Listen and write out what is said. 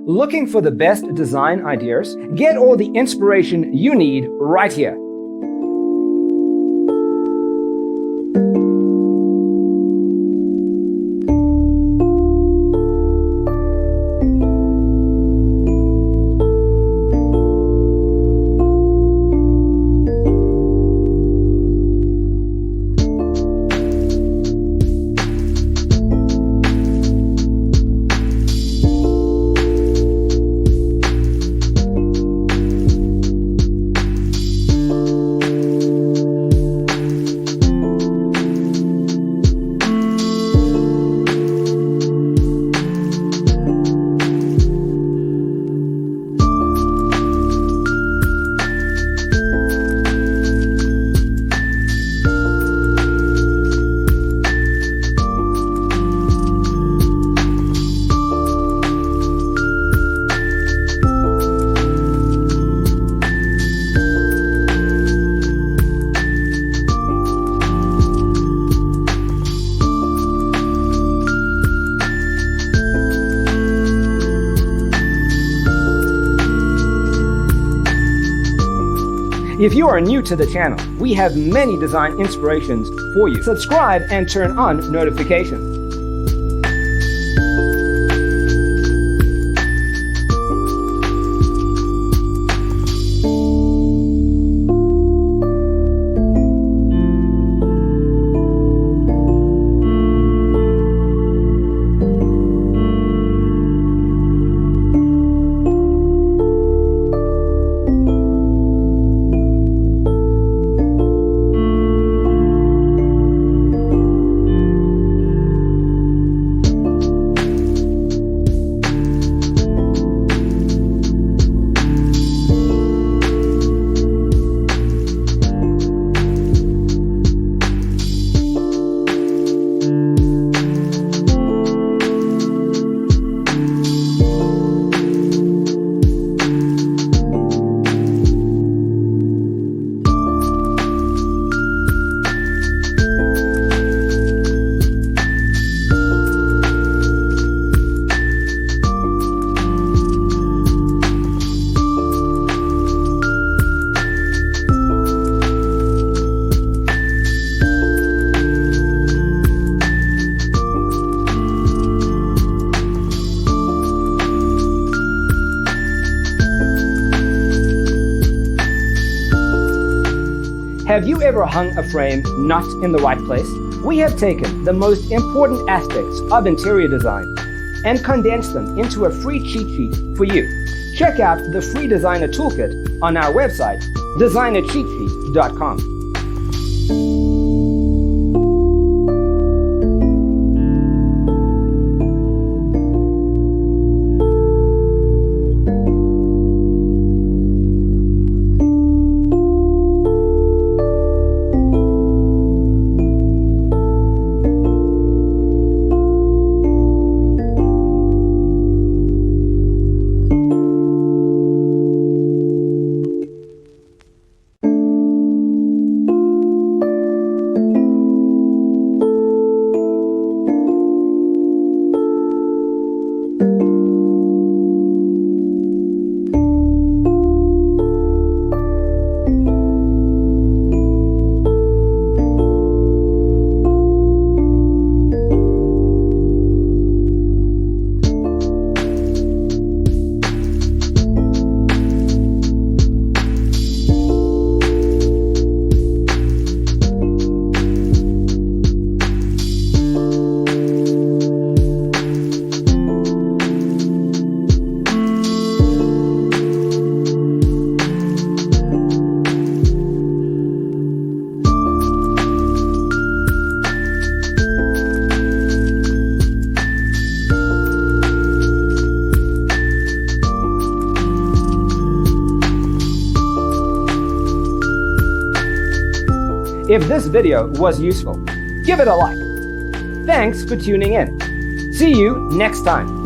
Looking for the best design ideas? Get all the inspiration you need right here. If you are new to the channel, we have many design inspirations for you. Subscribe and turn on notifications. Have you ever hung a frame not in the right place? We have taken the most important aspects of interior design and condensed them into a free cheat sheet for you. Check out the free designer toolkit on our website, designercheatsheet.com. If this video was useful, give it a like. Thanks for tuning in. See you next time.